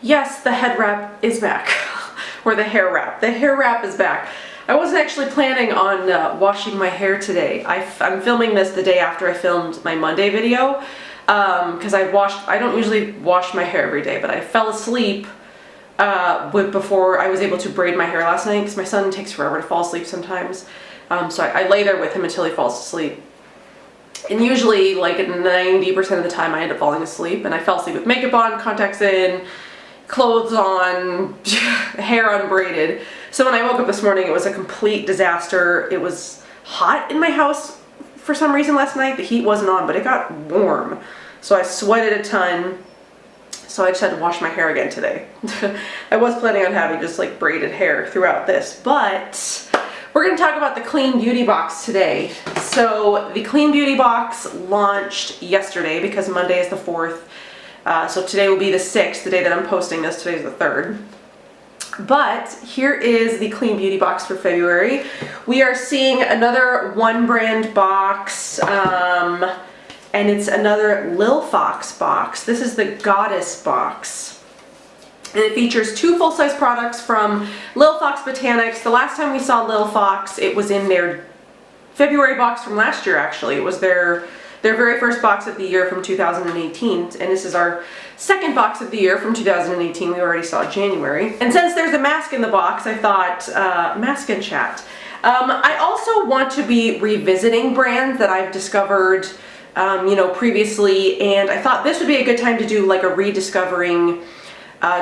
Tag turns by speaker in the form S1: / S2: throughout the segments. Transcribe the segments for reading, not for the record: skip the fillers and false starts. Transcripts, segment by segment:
S1: Yes, the head wrap is back. Or the hair wrap. The hair wrap is back. I wasn't actually planning on washing my hair today. I'm filming this the day after I filmed my Monday video. Because I don't usually wash my hair every day, but I fell asleep before I was able to braid my hair last night because my son takes forever to fall asleep sometimes. So I lay there with him until he falls asleep. And usually, like 90% of the time, I end up falling asleep, and I fell asleep with makeup on, contacts in, clothes on, hair unbraided. So when I woke up this morning, it was a complete disaster. It was hot in my house for some reason last night. The heat wasn't on, but it got warm. So I sweated a ton. So I just had to wash my hair again today. I was planning on having just like braided hair throughout this, but we're going to talk about the Clean Beauty Box today. So the Clean Beauty Box launched yesterday because Monday is the 4th. So today will be the 6th, the day that I'm posting this. Today's the 3rd. But here is the Clean Beauty Box for February. We are seeing another one brand box, and it's another Lil Fox box. This is the Goddess box. And it features 2 full-size products from Lil Fox Botanics. The last time we saw Lil Fox, it was in their February box from last year, actually. It was their very first box of the year from 2018, and this is our second box of the year from 2018. We already saw January. And since there's a mask in the box, I thought, mask and chat. I also want to be revisiting brands that I've discovered, previously, and I thought this would be a good time to do like a rediscovering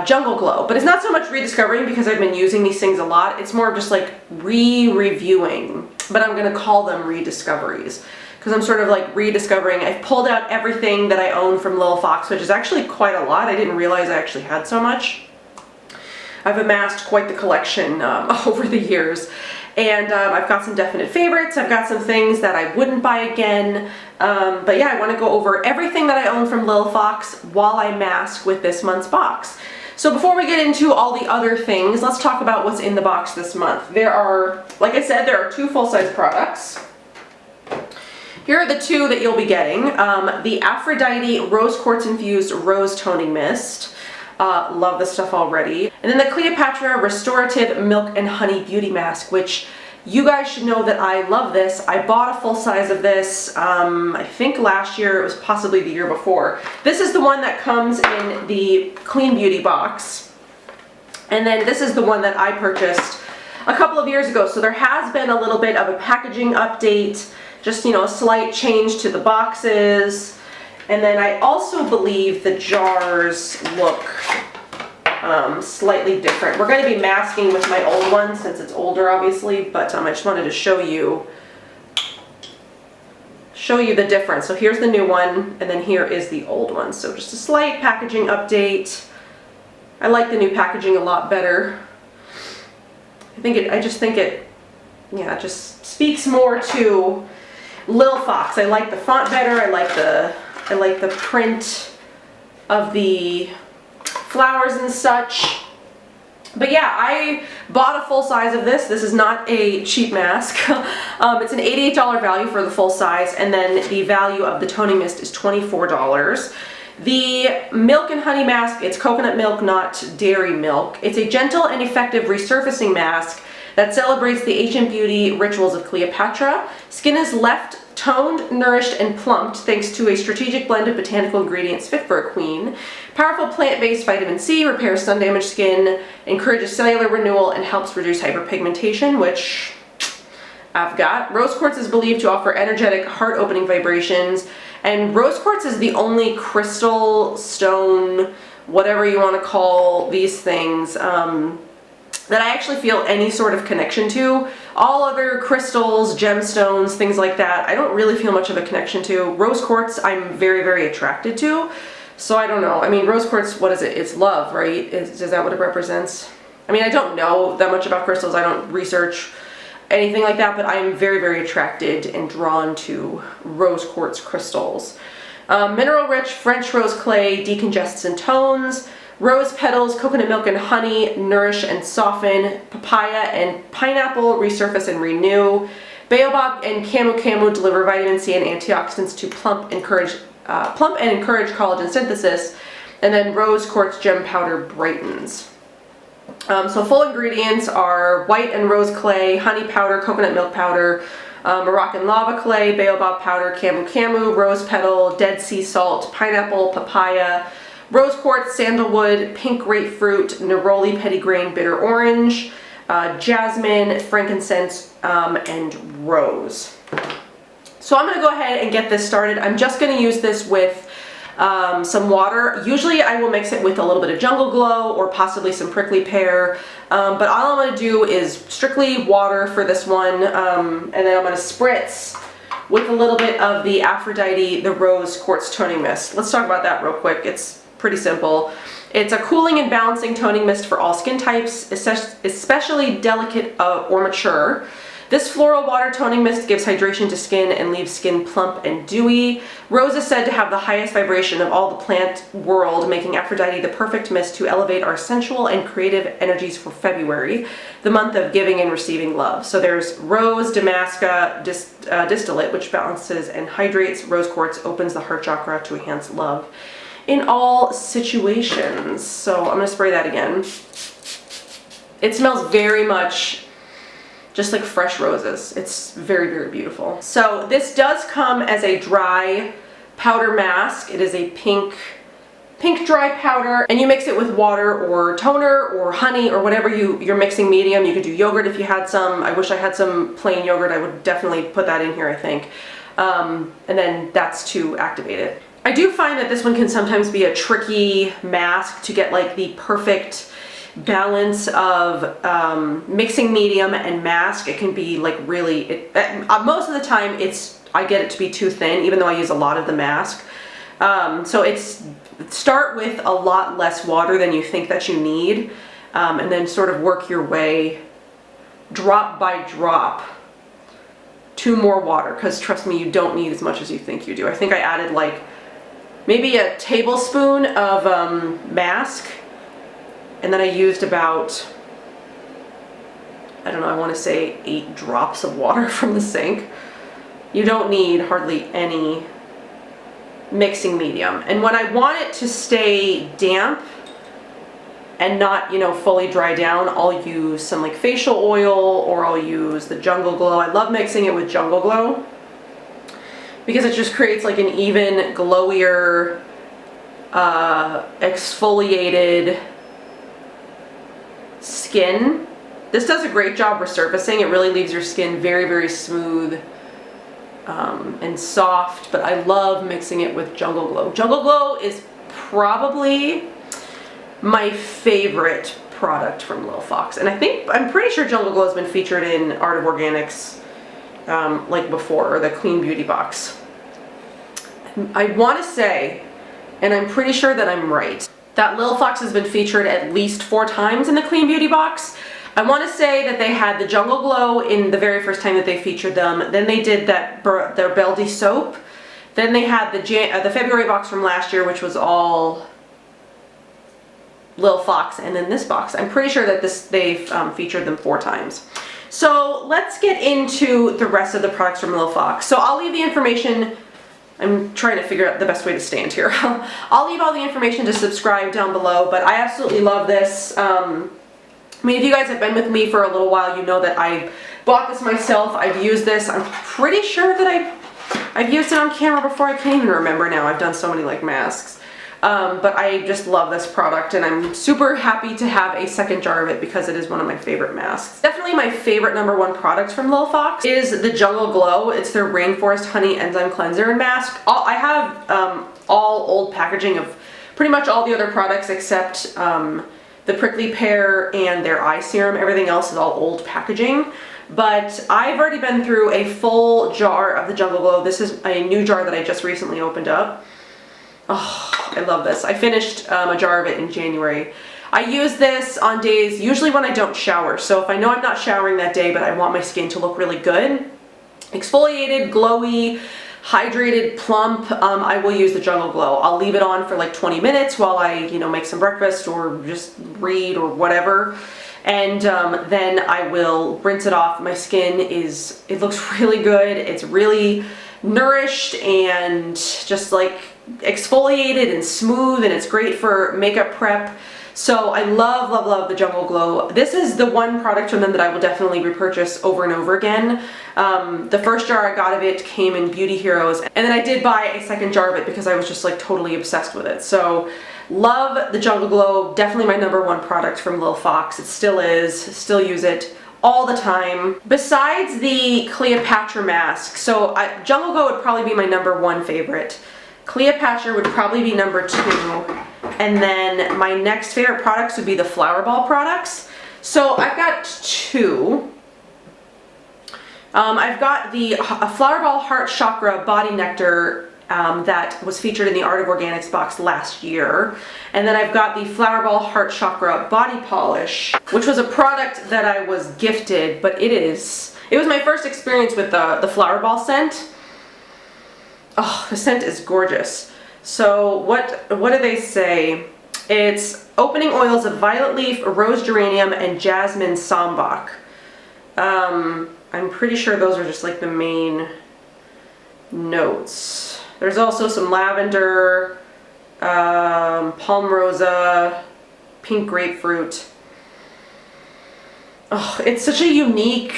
S1: Jungle Glow. But it's not so much rediscovering because I've been using these things a lot. It's more of just like re-reviewing, but I'm gonna call them rediscoveries, because I'm sort of like rediscovering. I've pulled out everything that I own from Lil Fox, which is actually quite a lot. I didn't realize I actually had so much. I've amassed quite the collection over the years. And I've got some definite favorites. I've got some things that I wouldn't buy again. But yeah, I want to go over everything that I own from Lil Fox while I mask with this month's box. So before we get into all the other things, let's talk about what's in the box this month. There are, like I said, there are 2 full-size products. Here are the 2 that you'll be getting. The Aphrodite Rose Quartz Infused Rose Toning Mist. Love this stuff already. And then the Cleopatra Restorative Milk and Honey Beauty Mask, which you guys should know that I love this. I bought a full size of this, I think last year, it was possibly the year before. This is the one that comes in the Clean Beauty box. And then this is the one that I purchased a couple of years ago. So there has been a little bit of a packaging update, just, a slight change to the boxes. And then I also believe the jars look slightly different. We're going to be masking with my old one since it's older, obviously, but I just wanted to show you the difference. So here's the new one, and then here is the old one. So just a slight packaging update. I like the new packaging a lot better. I just think it just speaks more to Lil Fox. I like the font better. I like the print of the flowers and such. But yeah, I bought a full size of this. This is not a cheap mask. It's an $88 value for the full size, and then the value of the toning mist is $24. The milk and honey mask, it's coconut milk, not dairy milk. It's a gentle and effective resurfacing mask that celebrates the ancient beauty rituals of Cleopatra. Skin is left toned, nourished, and plumped thanks to a strategic blend of botanical ingredients fit for a queen. Powerful plant-based vitamin C repairs sun-damaged skin, encourages cellular renewal, and helps reduce hyperpigmentation, which I've got. Rose quartz is believed to offer energetic, heart-opening vibrations, and rose quartz is the only crystal, stone, whatever you want to call these things, that I actually feel any sort of connection to. All other crystals, gemstones, things like that, I don't really feel much of a connection to. Rose quartz, I'm very, very attracted to. So I don't know. I mean, rose quartz, what is it? It's love, right? Is that what it represents? I mean, I don't know that much about crystals. I don't research anything like that, but I'm very, very attracted and drawn to rose quartz crystals. Mineral-rich French rose clay decongests and tones. Rose petals, coconut milk and honey nourish and soften. Papaya and pineapple resurface and renew. Baobab and camu camu deliver vitamin C and antioxidants to plump and encourage collagen synthesis. And then rose quartz gem powder brightens. So full ingredients are white and rose clay, honey powder, coconut milk powder, Moroccan lava clay, baobab powder, camu camu, rose petal, dead sea salt, pineapple, papaya, rose quartz, sandalwood, pink grapefruit, neroli petitgrain, bitter orange, jasmine, frankincense, and rose. So I'm going to go ahead and get this started. I'm just going to use this with some water. Usually I will mix it with a little bit of Jungle Glow or possibly some prickly pear, but all I'm going to do is strictly water for this one, and then I'm going to spritz with a little bit of the Aphrodite, the Rose Quartz Toning Mist. Let's talk about that real quick. It's pretty simple. It's a cooling and balancing toning mist for all skin types, especially delicate or mature. This floral water toning mist gives hydration to skin and leaves skin plump and dewy. Rose is said to have the highest vibration of all the plant world, making Aphrodite the perfect mist to elevate our sensual and creative energies for February, the month of giving and receiving love. So there's Rose Damasca distillate, which balances and hydrates. Rose quartz opens the heart chakra to enhance love in all situations. So I'm gonna spray that again. It smells very much just like fresh roses. It's very, very beautiful. So this does come as a dry powder mask. It is a pink dry powder, and you mix it with water or toner or honey or whatever you're mixing medium. You could do yogurt if you had some. I wish I had some plain yogurt. I would definitely put that in here, I think. And then that's to activate it. I do find that this one can sometimes be a tricky mask to get like the perfect balance of mixing medium and mask. It can be like really, most of the time I get it to be too thin, even though I use a lot of the mask. So start with a lot less water than you think that you need, and then sort of work your way drop by drop to more water, because trust me, you don't need as much as you think you do. I think I added like maybe a tablespoon of mask, and then I used about, I don't know, I want to say 8 drops of water from the sink. You don't need hardly any mixing medium. And when I want it to stay damp and not, you know, fully dry down, I'll use some like facial oil, or I'll use the Jungle Glow. I love mixing it with Jungle Glow because it just creates like an even glowier, exfoliated skin. This does a great job resurfacing. It really leaves your skin very, very smooth and soft, but I love mixing it with Jungle Glow. Jungle Glow is probably my favorite product from Lil Fox, and I'm pretty sure Jungle Glow has been featured in Art of Organics like before, or the Clean Beauty box. I want to say, and I'm pretty sure that I'm right, that Lil Fox has been featured at least 4 times in the Clean Beauty box. I want to say that they had the Jungle Glow in the very first time that they featured them. Then they did their Beldy soap. Then they had the February box from last year, which was all Lil Fox, and then this box. I'm pretty sure that they've featured them 4 times. So let's get into the rest of the products from Lil Fox. So I'll leave the information. I'm trying to figure out the best way to stand here. I'll leave all the information to subscribe down below, but I absolutely love this. I mean, if you guys have been with me for a little while, you know that I bought this myself. I've used this. I'm pretty sure that I've used it on camera before. I can't even remember now. I've done so many like masks. But I just love this product, and I'm super happy to have a second jar of it because it is one of my favorite masks. Definitely my favorite #1 product from Lil Fox is the Jungle Glow. It's their Rainforest Honey Enzyme Cleanser and Mask. I have all old packaging of pretty much all the other products except the prickly pear and their eye serum. Everything else is all old packaging. But I've already been through a full jar of the Jungle Glow. This is a new jar that I just recently opened up. Oh, I love this. I finished a jar of it in January. I use this on days, usually when I don't shower. So if I know I'm not showering that day, but I want my skin to look really good, exfoliated, glowy, hydrated, plump, I will use the Jungle Glow. I'll leave it on for like 20 minutes while I, you know, make some breakfast or just read or whatever. And then I will rinse it off. My skin it looks really good. It's really nourished and just like exfoliated and smooth, and it's great for makeup prep. So I love, love, love the Jungle Glow. This is the one product from them that I will definitely repurchase over and over again. The first jar I got of it came in Beauty Heroes, and then I did buy a second jar of it because I was just like totally obsessed with it. So love the Jungle Glow, definitely my #1 product from Lil Fox. It still is, still use it all the time. Besides the Cleopatra mask, so Jungle Glow would probably be my #1 favorite. Cleopatra would probably be #2. And then my next favorite products would be the Flower Ball products. So I've got two. I've got the Flower Ball Heart Chakra Body Nectar that was featured in the Art of Organics box last year. And then I've got the Flower Ball Heart Chakra Body Polish, which was a product that I was gifted, but it was my first experience with the Flower Ball scent. Oh, the scent is gorgeous. So what do they say? It's opening oils of violet leaf, rose geranium, and jasmine sambac. I'm pretty sure those are just like the main notes. There's also some lavender, palmarosa, pink grapefruit. Oh, it's such a unique,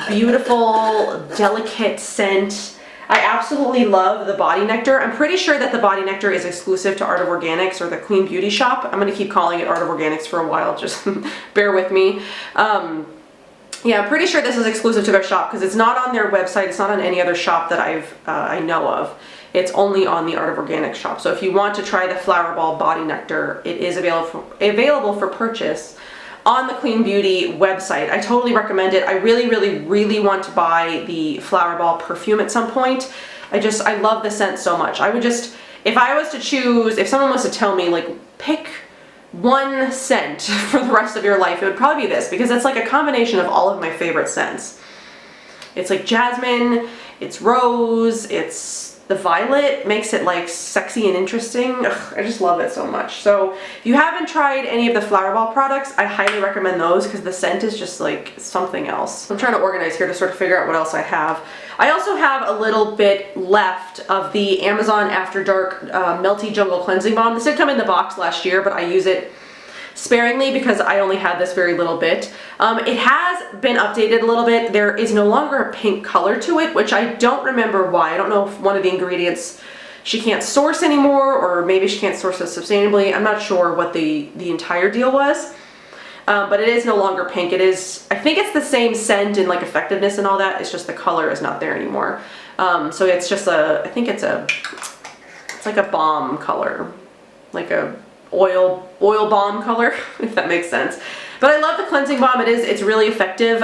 S1: beautiful, delicate scent. I absolutely love the Body Nectar. I'm pretty sure that the Body Nectar is exclusive to Art of Organics or the Queen Beauty Shop. I'm going to keep calling it Art of Organics for a while, just bear with me. Yeah, I'm pretty sure this is exclusive to their shop because it's not on their website. It's not on any other shop that I know of. It's only on the Art of Organics shop. So if you want to try the Flower Ball Body Nectar, it is available for purchase on the Queen Beauty website. I totally recommend it. I really, really, really want to buy the Flower Ball perfume at some point. I love the scent so much. I would just, if I was to choose, if someone was to tell me like pick one scent for the rest of your life, it would probably be this, because it's like a combination of all of my favorite scents. It's like jasmine, it's rose, it's the violet, makes it like sexy and interesting. Ugh, I just love it so much. So if you haven't tried any of the Flower Ball products, I highly recommend those because the scent is just like something else. I'm trying to organize here to sort of figure out what else I have. I also have a little bit left of the Amazon After Dark Melty Jungle Cleansing Balm. This did come in the box last year, but I use it sparingly because I only had this very little bit. It has been updated a little bit. There is no longer a pink color to it, which I don't remember why. I don't know if one of the ingredients she can't source anymore, or maybe she can't source it sustainably. I'm not sure what the entire deal was. But it is no longer pink. It is, I think it's the same scent and like effectiveness and all that. It's just the color is not there anymore. So it's just I think it's like a balm color, like a oil balm color, if that makes sense. But I love the cleansing balm. It's really effective.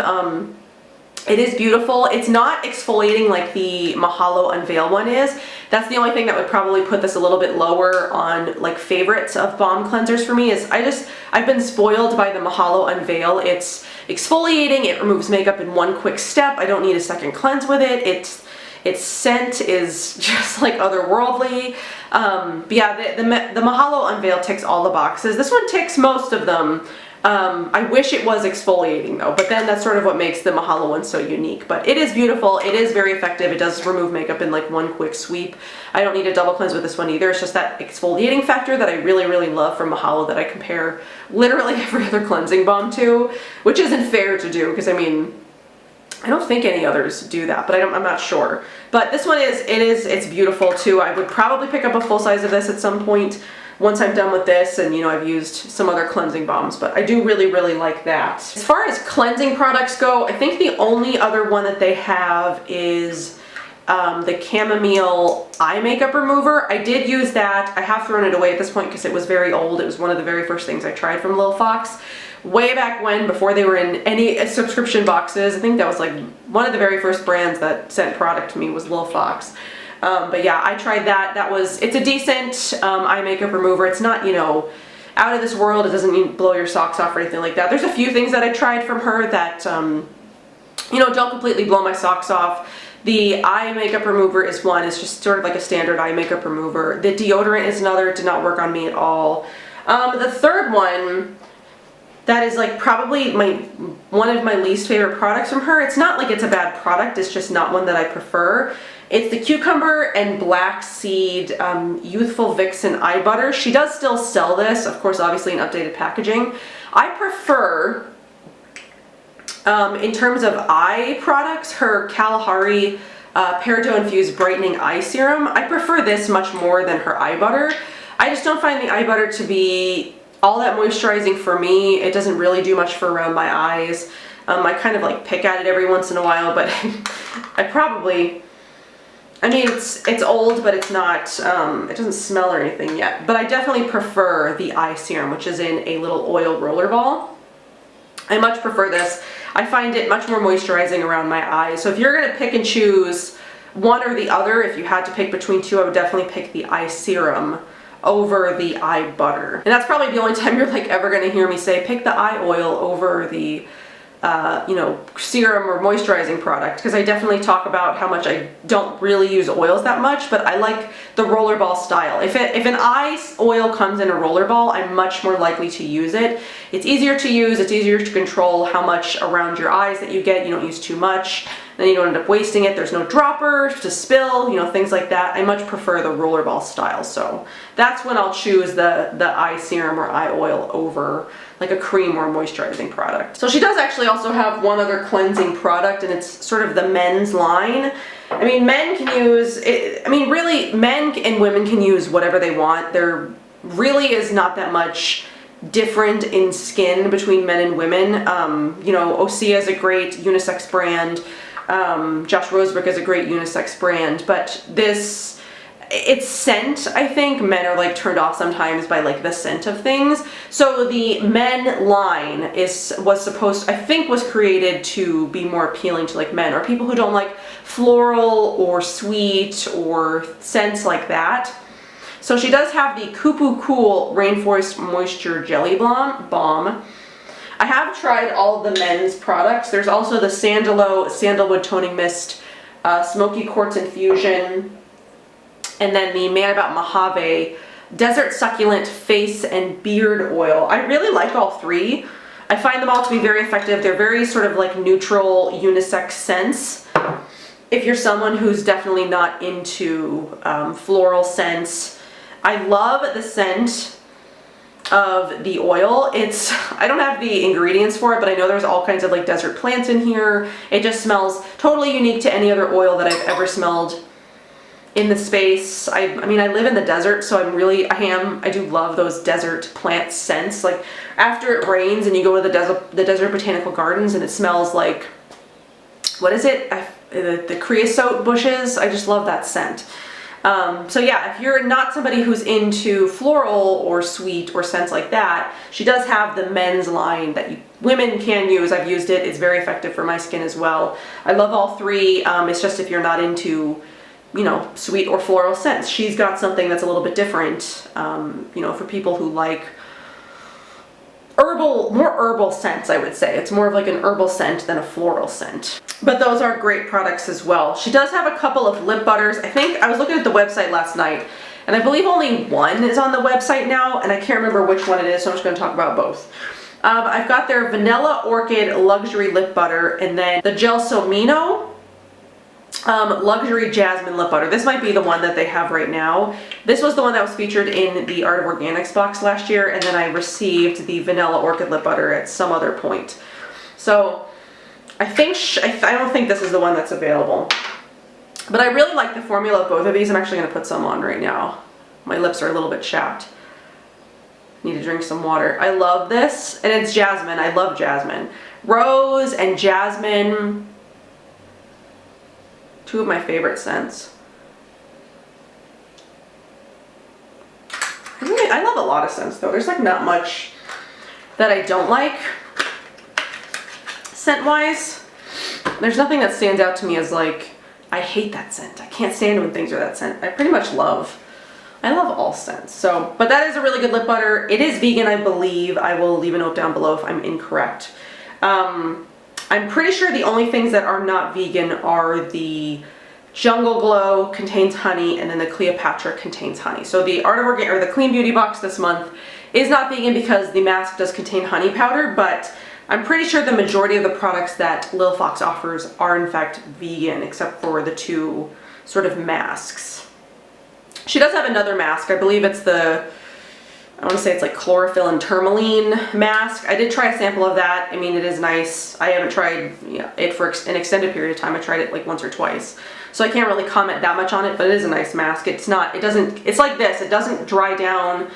S1: It is beautiful. It's not exfoliating like the Mahalo Unveil one is. That's the only thing that would probably put this a little bit lower on like favorites of balm cleansers for me. Is I've been spoiled by the Mahalo Unveil. It's exfoliating, it removes makeup in one quick step. I don't need a second cleanse with it. Its scent is just like otherworldly. But yeah, the Mahalo Unveil ticks all the boxes. This one ticks most of them. I wish it was exfoliating though, but then that's sort of what makes the Mahalo one so unique. But it is beautiful, it is very effective, it does remove makeup in like one quick sweep. I don't need a double cleanse with this one either. It's just that exfoliating factor that I really, really love from Mahalo that I compare literally every other cleansing balm to, which isn't fair to do because I mean, I don't think any others do that, but I'm not sure. But this one it's beautiful too. I would probably pick up a full size of this at some point once I'm done with this, and you know, I've used some other cleansing balms, but I do really, really like that. As far as cleansing products go, I think the only other one that they have is the chamomile eye makeup remover. I did use that. I have thrown it away at this point because it was very old. It was one of the very first things I tried from Lil Fox. Way back when, before they were in any subscription boxes. I think that was like one of the very first brands that sent product to me was Lil Fox. But yeah, I tried that. It's a decent eye makeup remover. It's not, you know, out of this world. It doesn't blow your socks off or anything like that. There's a few things that I tried from her that, you know, don't completely blow my socks off. The eye makeup remover is one. It's just sort of like a standard eye makeup remover. The deodorant is another. It did not work on me at all. The third one, that is like probably one of my least favorite products from her. It's not like it's a bad product, it's just not one that I prefer. It's the cucumber and black seed Youthful Vixen Eye Butter. She does still sell this, of course, obviously in updated packaging. I prefer, in terms of eye products, her Kalahari Peridot Infused Brightening Eye Serum. I prefer this much more than her eye butter. I just don't find the eye butter to be all that moisturizing for me. It doesn't really do much for around my eyes. I kind of like pick at it every once in a while, but I mean, it's old, but it's not, it doesn't smell or anything yet. But I definitely prefer the eye serum, which is in a little oil roller ball. I much prefer this. I find it much more moisturizing around my eyes. So if you're gonna pick and choose one or the other, if you had to pick between two, I would definitely pick the eye serum over the eye butter. And that's probably the only time you're like ever gonna hear me say, pick the eye oil over the you know, serum or moisturizing product, because I definitely talk about how much I don't really use oils that much, but I like the rollerball style. If an eye oil comes in a rollerball, I'm much more likely to use it. It's easier to use, it's easier to control how much around your eyes that you get. You don't use too much, then you don't end up wasting it. There's no dropper to spill, you know, things like that. I much prefer the rollerball style, so that's when I'll choose the eye serum or eye oil over like a cream or a moisturizing product. So she does actually also have one other cleansing product, and it's sort of the men's line. I mean, men can use it, I mean, really, men and women can use whatever they want. There really is not that much different in skin between men and women. You know, Osea is a great unisex brand. Josh Rosebrook is a great unisex brand, but its scent, I think men are like turned off sometimes by like the scent of things. So the men line was created to be more appealing to like men or people who don't like floral or sweet or scents like that. So she does have the Kupu Cool Rainforest Moisture Jelly Balm. I have tried all the men's products. There's also the Sandalwood Toning Mist, Smoky Quartz Infusion, and then the Man About Mojave Desert Succulent Face and Beard Oil. I really like all three. I find them all to be very effective. They're very sort of like neutral unisex scents. If you're someone who's definitely not into floral scents, I love the scent of the oil. I don't have the ingredients for it, but I know there's all kinds of like desert plants in here. It just smells totally unique to any other oil that I've ever smelled in the space. I mean, I live in the desert, so I do love those desert plant scents. Like after it rains and you go to the desert botanical gardens and it smells like, what is it? The creosote bushes. I just love that scent. So yeah, if you're not somebody who's into floral or sweet or scents like that, she does have the men's line that women can use. I've used it. It's very effective for my skin as well. I love all three. It's just if you're not into, you know, sweet or floral scents, she's got something that's a little bit different, you know, for people who like more herbal scents, I would say. It's more of like an herbal scent than a floral scent. But those are great products as well. She does have a couple of lip butters. I think I was looking at the website last night, and I believe only one is on the website now, and I can't remember which one it is, so I'm just going to talk about both. I've got their Vanilla Orchid Luxury Lip Butter, and then the Gelsomino Luxury Jasmine Lip Butter. This might be the one that they have right now. This was the one that was featured in the Art of Organics box last year, and then I received the Vanilla Orchid Lip Butter at some other point. So I don't think this is the one that's available. But I really like the formula of both of these. I'm actually going to put some on right now. My lips are a little bit chapped. Need to drink some water. I love this, and it's jasmine. I love jasmine. Rose and jasmine, two of my favorite scents. I love a lot of scents though. There's like not much that I don't like scent-wise. There's nothing that stands out to me as like, I hate that scent. I can't stand when things are that scent. I love all scents. So, but that is a really good lip butter. It is vegan, I believe. I will leave a note down below if I'm incorrect. I'm pretty sure the only things that are not vegan are the Jungle Glow contains honey, and then the Cleopatra contains honey. So the the Clean Beauty box this month is not vegan because the mask does contain honey powder, but I'm pretty sure the majority of the products that Lil Fox offers are in fact vegan, except for the two sort of masks. She does have another mask. I believe it's I want to say it's like chlorophyll and tourmaline mask. I did try a sample of that. I mean, it is nice. I haven't tried it for an extended period of time. I tried it like once or twice. So I can't really comment that much on it, but it is a nice mask. It's like this. It doesn't dry down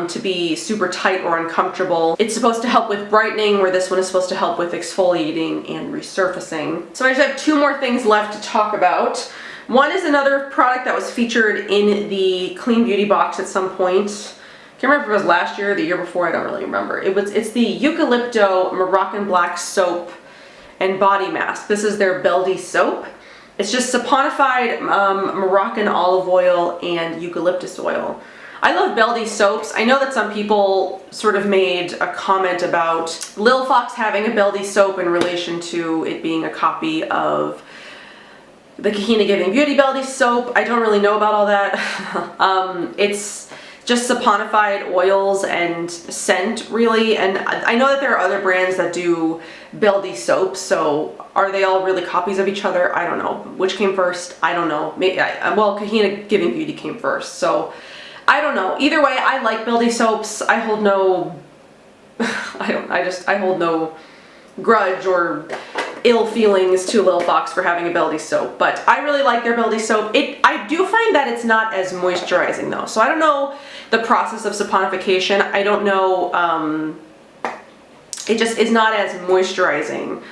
S1: to be super tight or uncomfortable. It's supposed to help with brightening, where this one is supposed to help with exfoliating and resurfacing. So I just have two more things left to talk about. One is another product that was featured in the Clean Beauty box at some point. Can't remember if it was last year or the year before, I don't really remember. It's the Eucalypto Moroccan Black Soap and Body Mask. This is their Beldy soap. It's just saponified Moroccan olive oil and eucalyptus oil. I love Beldy soaps. I know that some people sort of made a comment about Lil Fox having a Beldy soap in relation to it being a copy of the Kahina Giving Beauty Beldy soap. I don't really know about all that. It's just saponified oils and scent, really, and I know that there are other brands that do Beldy soaps, so are they all really copies of each other? I don't know. Which came first? I don't know. Maybe well, Kahina Giving Beauty came first, so I don't know. Either way, I like Beldy soaps. I hold no I hold no grudge or ill feelings to Lil Fox for having a Beldy soap, but I really like their Beldy soap. I do find that it's not as moisturizing though, so I don't know the process of saponification. I don't know, it just is not as moisturizing.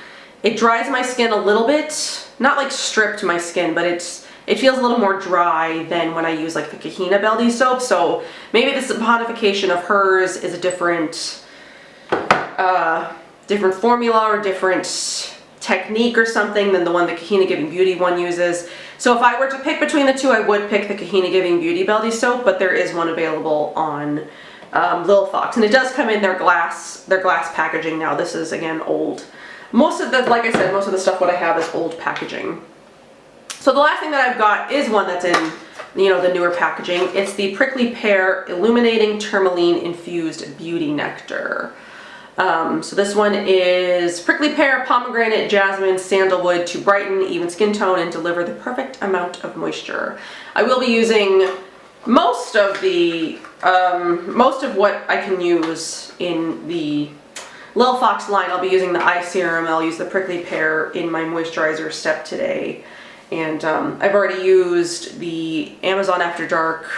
S1: It dries my skin a little bit, not like stripped my skin, but it feels a little more dry than when I use like the Kahina Beldy soap, so maybe the saponification of hers is a different formula or different technique or something than the one the Kahina Giving Beauty one uses. So if I were to pick between the two, I would pick the Kahina Giving Beauty Beldy soap, but there is one available on Lil Fox, and it does come in their glass packaging now. This is again old. Most of the, like I said, most of the stuff what I have is old packaging. So the last thing that I've got is one that's in, the newer packaging. It's the Prickly Pear Illuminating Tourmaline Infused Beauty Nectar. So this one is prickly pear, pomegranate, jasmine, sandalwood to brighten even skin tone and deliver the perfect amount of moisture. I will be using most of what I can use in the Lil Fox line. I'll be using the eye serum. I'll use the prickly pear in my moisturizer step today. And I've already used the Amazon After Dark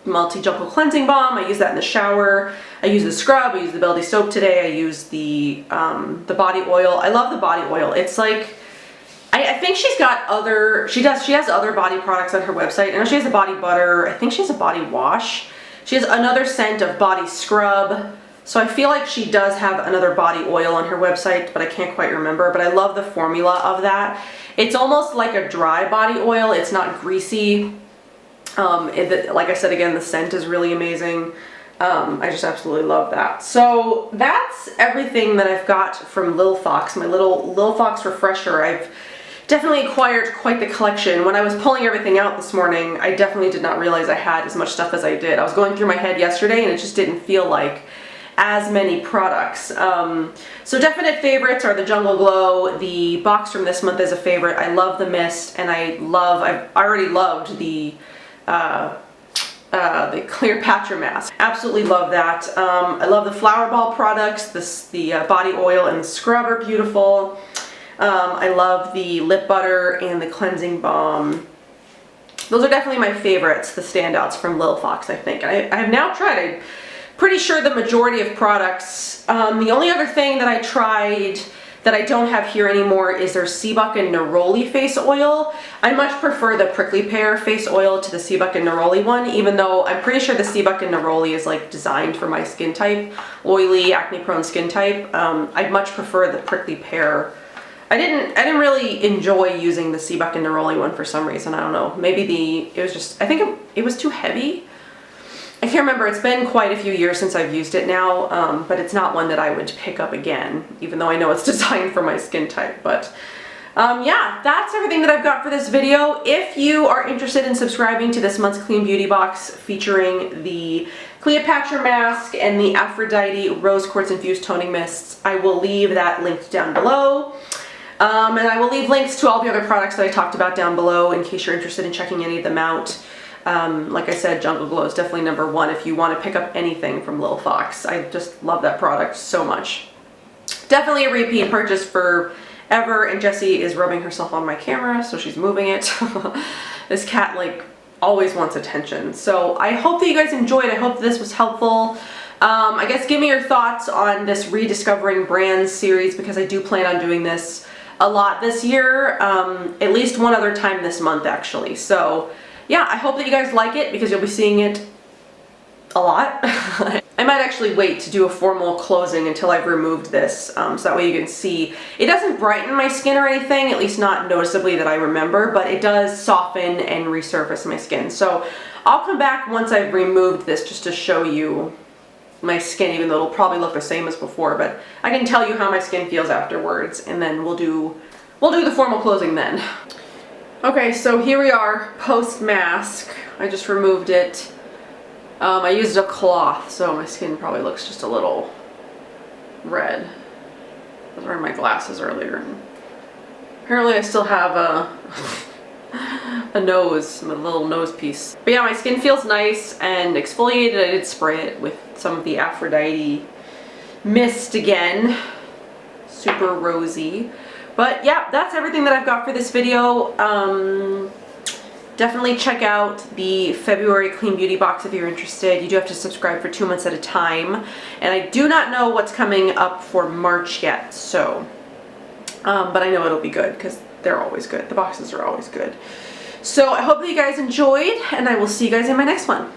S1: Multi-Jungle Cleansing Balm. I use that in the shower. I use the scrub. I use the Beldy soap today. I use the body oil. I love the body oil. It's like, I think she's got other, she has other body products on her website. I know she has a body butter. I think she has a body wash. She has another scent of body scrub. So I feel like she does have another body oil on her website, but I can't quite remember. But I love the formula of that. It's almost like a dry body oil. It's not greasy. Like I said, again, the scent is really amazing. I just absolutely love that. So that's everything that I've got from Lil Fox, my little Lil Fox refresher. I've definitely acquired quite the collection. When I was pulling everything out this morning, I definitely did not realize I had as much stuff as I did. I was going through my head yesterday and it just didn't feel like as many products. So definite favorites are the Jungle Glow. The box from this month is a favorite. I love the mist, and I already loved the Cleopatra mask. Absolutely love that. I love the Flower Ball products. The body oil and the scrub are beautiful. I love the lip butter and the cleansing balm. Those are definitely my favorites, the standouts from Lil Fox, I think. I have now tried, I'm pretty sure, the majority of products. The only other thing that I tried that I don't have here anymore is their Seabuck and Neroli face oil. I much prefer the Prickly Pear face oil to the Seabuck and Neroli one, even though I'm pretty sure the Seabuck and Neroli is like designed for my skin type, oily, acne-prone skin type. I'd much prefer the Prickly Pear. I didn't really enjoy using the Seabuck and Neroli one for some reason. I don't know. Maybe it was just, I think it was too heavy. I can't remember. It's been quite a few years since I've used it now, but it's not one that I would pick up again, even though I know it's designed for my skin type. But yeah, that's everything that I've got for this video. If you are interested in subscribing to this month's Clean Beauty box featuring the Cleopatra mask and the Aphrodite Rose Quartz Infused Toning Mists, I will leave that linked down below. And I will leave links to all the other products that I talked about down below in case you're interested in checking any of them out. Like I said, Jungle Glow is definitely #1 if you want to pick up anything from Lil Fox. I just love that product so much. Definitely a repeat purchase forever, and Jessie is rubbing herself on my camera, so she's moving it. This cat like always wants attention. So I hope that you guys enjoyed. I hope this was helpful. I guess give me your thoughts on this Rediscovering Brands series, because I do plan on doing this a lot this year, at least one other time this month actually. So yeah, I hope that you guys like it because you'll be seeing it a lot. I might actually wait to do a formal closing until I've removed this, so that way you can see. It doesn't brighten my skin or anything, at least not noticeably that I remember, but it does soften and resurface my skin. So I'll come back once I've removed this just to show you my skin, even though it'll probably look the same as before, but I can tell you how my skin feels afterwards, and then we'll do the formal closing then. Okay, so here we are post mask. I just removed it. I used a cloth, so my skin probably looks just a little red. I was wearing my glasses earlier. Apparently I still have a nose, a little nose piece. But yeah, my skin feels nice and exfoliated. I did spray it with some of the Aphrodite mist again. Super rosy. But yeah, that's everything that I've got for this video. Definitely check out the February Clean Beauty box if you're interested. You do have to subscribe for 2 months at a time. And I do not know what's coming up for March yet, so. But I know it'll be good because they're always good. The boxes are always good. So I hope that you guys enjoyed, and I will see you guys in my next one.